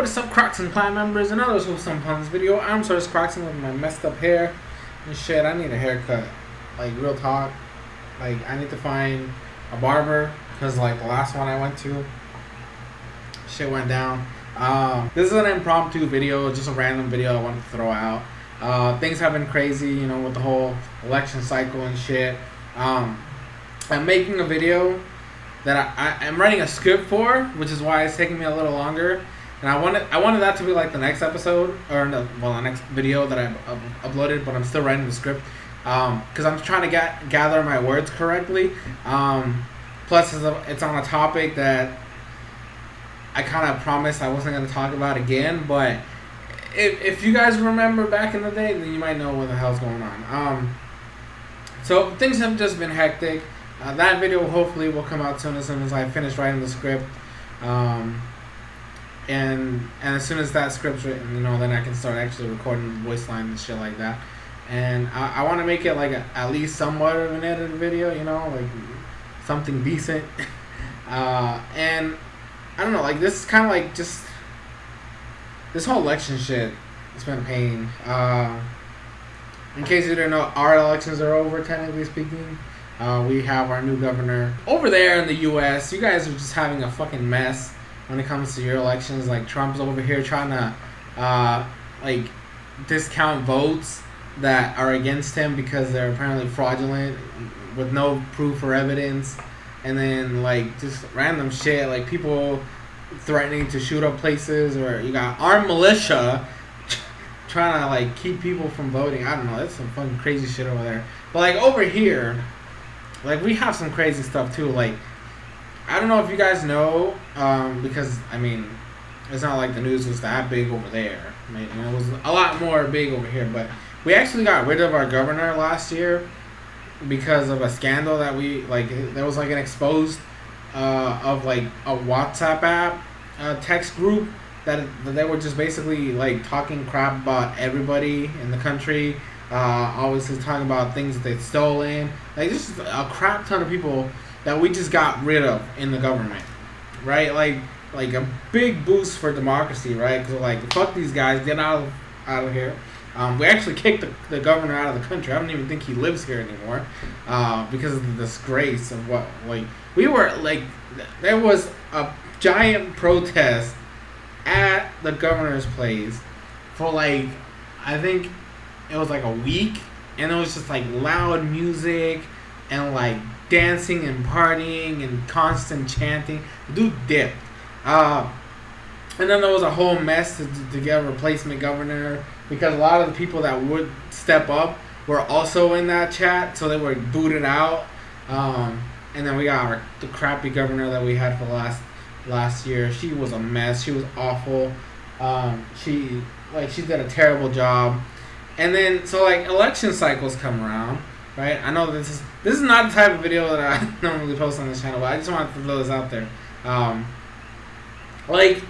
What is up, SoresanCrockxen clan members and others who some on this video? I'm SoresanCrockxen with my messed up hair and shit. I need a haircut, like real talk. Like I need to find a barber because like the last one I went to, shit went down. This is an impromptu video, just a random video I wanted to throw out. Things have been crazy, you know, with the whole election cycle and shit. I'm making a video that I'm writing a script for, which is why it's taking me a little longer. And I wanted that to be like the next episode, or the next video that I uploaded, but I'm still writing the script because I'm trying to gather my words correctly. Plus, it's on a topic that I kind of promised I wasn't going to talk about again. But if you guys remember back in the day, then you might know what the hell's going on. So things have just been hectic. That video hopefully will come out soon as I finish writing the script. And as soon as that script's written, you know, then I can start actually recording voice lines and shit like that. And I want to make it like at least somewhat of an edited video, you know, like something decent. And I don't know, like this is kind of like just this whole election shit. It's been a pain. In case you didn't know, our elections are over, technically speaking. We have our new governor over there in the U.S. You guys are just having a fucking mess when it comes to your elections. Like Trump's over here trying to like discount votes that are against him because they're apparently fraudulent with no proof or evidence, and then like just random shit like people threatening to shoot up places, or you got armed militia trying to like keep people from voting. I don't know, that's some fucking crazy shit over there. But like over here, like we have some crazy stuff too. Like I don't know if you guys know, because I mean, it's not like the news was that big over there. I mean, you know, it was a lot more big over here. But we actually got rid of our governor last year because of a scandal that there was like an exposed of like a WhatsApp app text group that they were just basically like talking crap about everybody in the country. Obviously talking about things that they'd stolen. Like just a crap ton of people that we just got rid of in the government, right? Like a big boost for democracy, right? Because like fuck these guys, get out of here. We actually kicked the governor out of the country. I don't even think he lives here anymore because of the disgrace of what we were like. There was a giant protest at the governor's place for like I think it was like a week, and it was just like loud music and like dancing and partying and constant chanting. The dude dipped. And then there was a whole mess to get a replacement governor because a lot of the people that would step up were also in that chat, so they were booted out. And then we got the crappy governor that we had for last year. She was a mess. She was awful. She did a terrible job. And then so like election cycles come around. Right, I know this is not the type of video that I normally post on this channel, but I just wanted to throw this out there. Like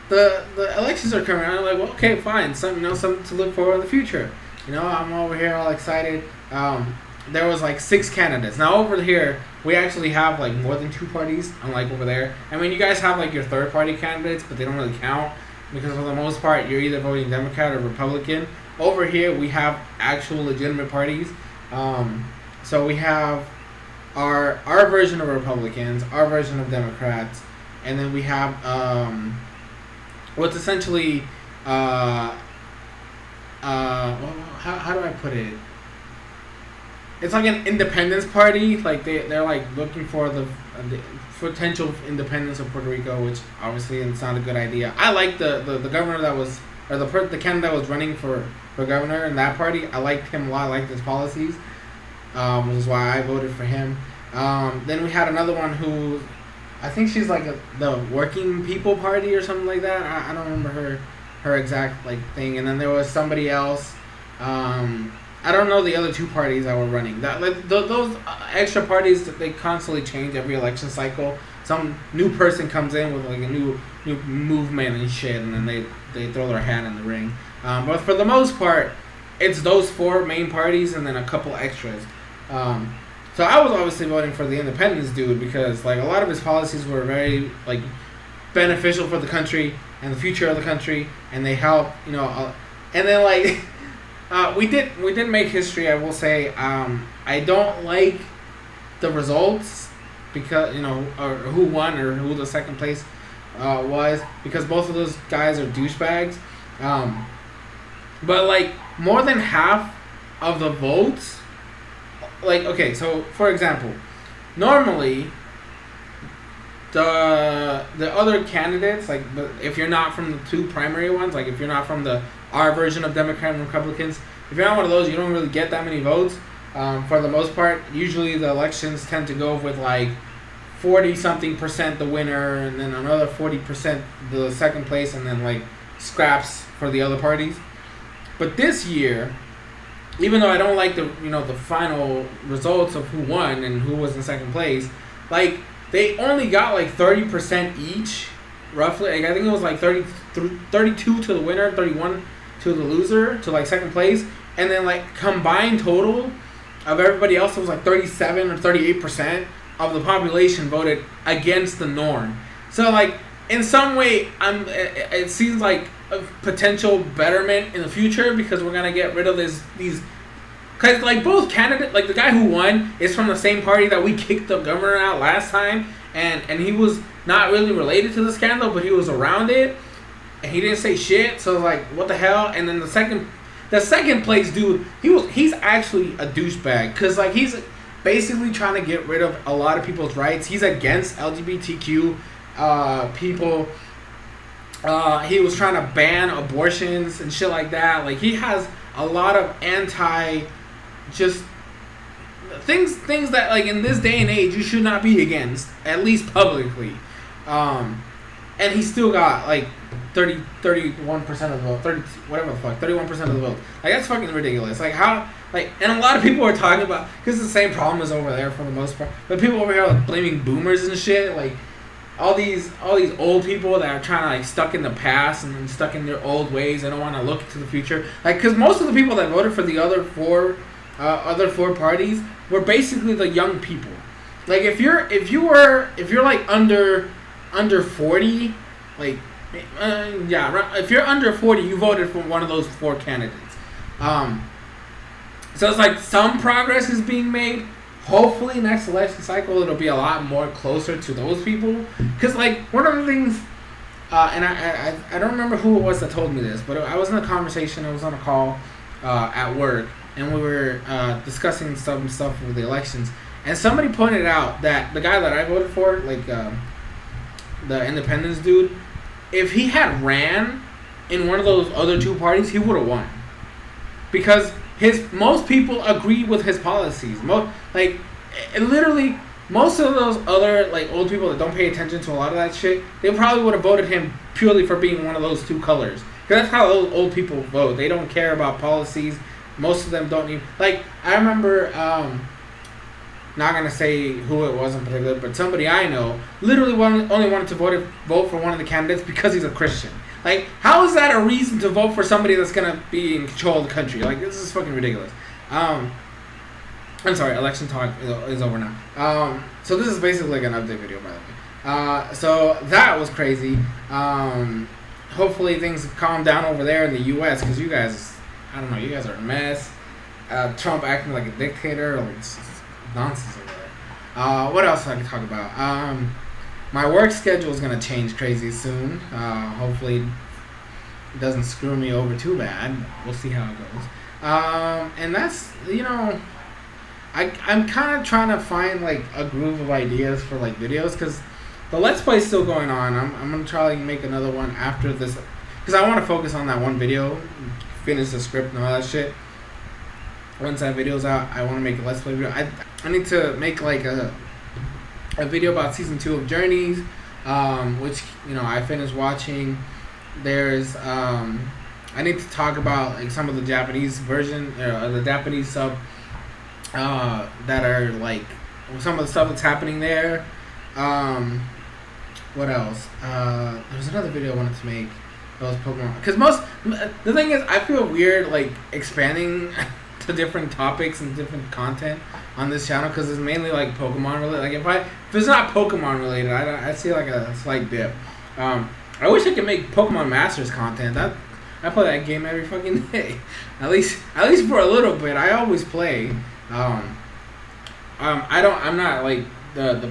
the elections are coming around. I'm like, well, okay, fine, something to look for in the future. You know, I'm over here all excited. There was like 6 candidates. Now over here, we actually have like more than 2 parties. Unlike over there, I mean, you guys have like your third party candidates, but they don't really count because for the most part, you're either voting Democrat or Republican. Over here, we have actual legitimate parties. So we have our version of Republicans, our version of Democrats, and then we have what's essentially how do I put it? It's like an independence party. Like they're like looking for the potential independence of Puerto Rico, which obviously it's not a good idea. I like the governor that was, or the candidate that was running for governor in that party. I liked him a lot. I liked his policies, which is why I voted for him. Then we had another one who, I think she's like the Working People Party or something like that. I don't remember her exact like thing. And then there was somebody else. I don't know the other 2 parties that were running. That like those extra parties that they constantly change every election cycle. Some new person comes in with like a new movement and shit, and then they throw their hat in the ring. But for the most part, it's those 4 main parties and then a couple extras. So I was obviously voting for the independence dude because like a lot of his policies were very like beneficial for the country and the future of the country, and they help, and then like we did make history. I will say, I don't like the results because or who won or who the second place was, because both of those guys are douchebags. But like more than half of the votes, like, okay, so for example, normally the other candidates, like, if you're not from the two primary ones, like if you're not from our version of Democrat and Republicans, if you're not one of those, you don't really get that many votes. For the most part, usually the elections tend to go with like 40-something% the winner, and then another 40% the second place, and then like scraps for the other parties. But this year, even though I don't like the final results of who won and who was in second place, like they only got like 30% each, roughly. Like, I think it was like 32 to the winner, 31 to the loser, to like second place, and then like combined total of everybody else, it was like 37 or 38% of the population voted against the norm. So like in some way, it seems like a potential betterment in the future, because we're gonna get rid of these, because like both candidates, like the guy who won is from the same party that we kicked the governor out last time, and he was not really related to the scandal, but he was around it, and he didn't say shit. So like, what the hell? And then the second place dude, he's actually a douchebag, because like he's basically trying to get rid of a lot of people's rights. He's against LGBTQ people. He was trying to ban abortions and shit like that. Like, he has a lot of just things that, like, in this day and age you should not be against, at least publicly. And he still got like 31% of the vote, 31% of the vote. Like, that's fucking ridiculous. Like, how, like, and a lot of people are talking about, because it's the same problem as over there for the most part, but people over here are like blaming boomers and shit. Like, all these old people that are trying to, like, stuck in the past and stuck in their old ways. They don't want to look to the future. Like, because most of the people that voted for the other four parties were basically the young people. Like, if you're like under 40, like, if you're under 40, you voted for one of those four candidates. So it's like some progress is being made. Hopefully next election cycle it'll be a lot more closer to those people, because like one of the things, and I don't remember who it was that told me this, but I was in a conversation, I was on a call at work, and we were discussing some stuff with the elections, and somebody pointed out that the guy that I voted for, like the independence dude, if he had ran in one of those other two parties, he would have won, because most people agree with his policies. Literally, most of those other, like, old people that don't pay attention to a lot of that shit, they probably would have voted him purely for being one of those two colors. Because that's how those old people vote. They don't care about policies. Most of them don't even, like, I remember, not gonna say who it was in particular, but somebody I know literally only wanted to vote for one of the candidates because he's a Christian. Like, how is that a reason to vote for somebody that's gonna be in control of the country? Like, this is fucking ridiculous. I'm sorry, election talk is over now. So this is basically like an update video, by the way. So that was crazy. Hopefully things calm down over there in the U.S., because you guys, I don't know, you guys are a mess. Trump acting like a dictator, like, it's nonsense over there. What else I can talk about? My work schedule is going to change crazy soon. Hopefully it doesn't screw me over too bad. We'll see how it goes. And that's, I'm kind of trying to find, like, a groove of ideas for, like, videos, because the Let's Play is still going on. I'm going to try to make another one after this, because I want to focus on that one video, finish the script and all that shit. Once that video's out, I want to make a Let's Play video. I need to make, like, a video about season 2 of Journeys, which, I finished watching. There's I need to talk about, like, some of the Japanese version, the Japanese sub that are, like, some of the stuff that's happening there. What else? There's another video I wanted to make that was Pokemon, because the thing is, I feel weird, like, expanding to different topics and different content on this channel, because it's mainly, like, Pokemon related. Like, if it's not Pokemon related, I see, like, a slight dip. I wish I could make Pokemon Masters content. I play that game every fucking day. At least for a little bit. I always play. I'm not like the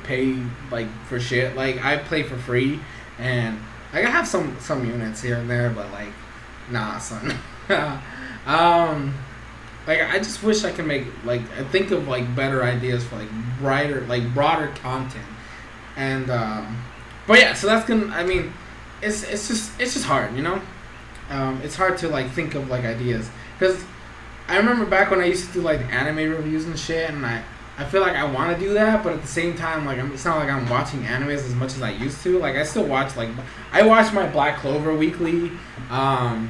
pay like for shit. Like I play for free, and like I have some units here and there, but like nah, son. Like I just wish I could make like I think of like better ideas for like broader content, and but yeah, so that's gonna. I mean, it's just hard, you know. It's hard to like think of like ideas because I remember back when I used to do like anime reviews and shit, and I feel like I want to do that, but at the same time, like it's not like I'm watching animes as much as I used to. Like I still watch I watch my Black Clover weekly, and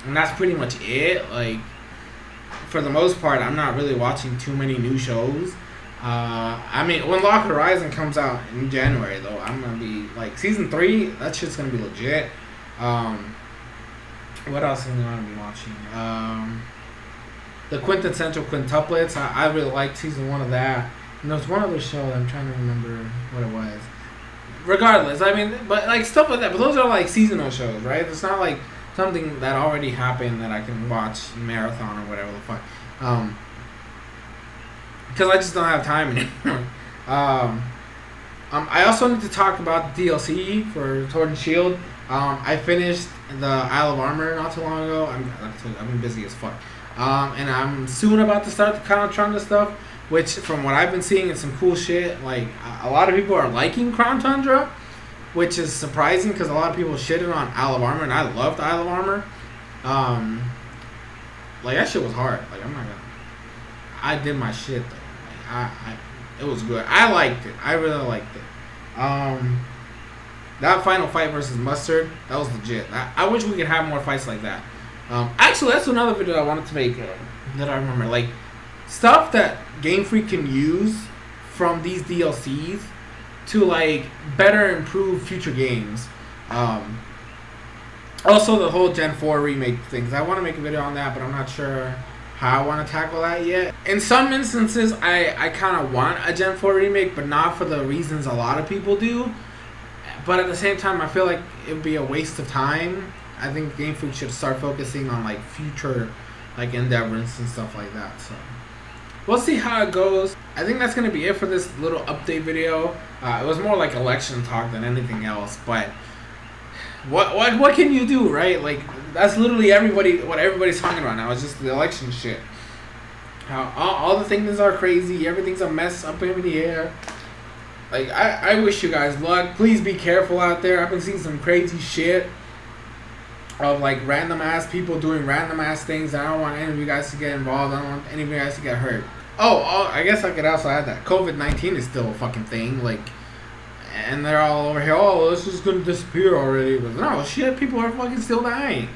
that's pretty much it. Like for the most part, I'm not really watching too many new shows. I mean, when Lock Horizon comes out in January, though, I'm gonna be like season 3. That shit's gonna be legit. What else am I gonna be watching? The Quintessential Quintuplets. I really liked season 1 of that. And there was one other show that I'm trying to remember what it was. Regardless, I mean, but like stuff like that. But those are like seasonal shows, right? It's not like something that already happened that I can watch marathon or whatever the fuck. Because I just don't have time anymore. I also need to talk about the DLC for Sword and Shield. I finished the Isle of Armor not too long ago. I've been busy as fuck. And I'm soon about to start the Crown Tundra stuff, which from what I've been seeing is some cool shit. Like a lot of people are liking Crown Tundra, which is surprising because a lot of people shitted on Isle of Armor, and I loved Isle of Armor. Like that shit was hard. Like I did my shit though. Like, it was good. I liked it. I really liked it. That final fight versus Mustard, that was legit. I wish we could have more fights like that. Actually, that's another video I wanted to make that I remember. Like, stuff that Game Freak can use from these DLCs to, like, better improve future games. Also, the whole Gen 4 remake things. I want to make a video on that, but I'm not sure how I want to tackle that yet. In some instances, I kind of want a Gen 4 remake, but not for the reasons a lot of people do. But at the same time, I feel like it would be a waste of time. I think Game Freak should start focusing on like future like endeavors and stuff like that. So we'll see how it goes. I think that's gonna be it for this little update video. It was more like election talk than anything else. But what can you do, right? Like that's literally what everybody's talking about now. It's just the election shit. How all the things are crazy. Everything's a mess up in the air. Like, I wish you guys luck. Please be careful out there. I've been seeing some crazy shit of, like, random-ass people doing random-ass things. And I don't want any of you guys to get involved. I don't want any of you guys to get hurt. Oh, I guess I could also add that COVID-19 is still a fucking thing. Like, and they're all over here, oh, this is going to disappear already. But no, shit, people are fucking still dying.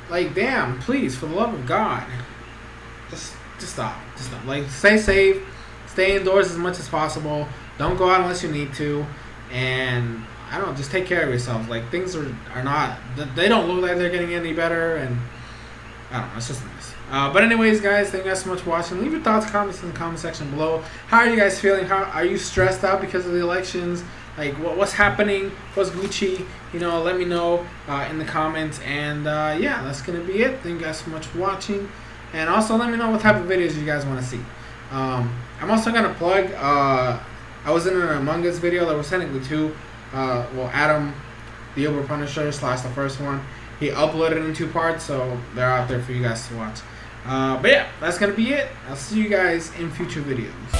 Like, damn, please, for the love of God. Just stop. Just stop. Like, stay safe. Stay indoors as much as possible. Don't go out unless you need to. And, I don't know, just take care of yourselves. Like, things are not, they don't look like they're getting any better. And, I don't know, it's just nice. But anyways, guys, thank you guys so much for watching. Leave your thoughts, comments in the comment section below. How are you guys feeling? Are you stressed out because of the elections? Like, what's happening? What's Gucci? You know, let me know in the comments. And, yeah, that's going to be it. Thank you guys so much for watching. And also, let me know what type of videos you guys want to see. I'm also going to plug, I was in an Among Us video. There was technically 2. Well, Adam, the Uber Punisher / the first one, he uploaded in 2 parts, so they're out there for you guys to watch. But yeah, that's going to be it. I'll see you guys in future videos.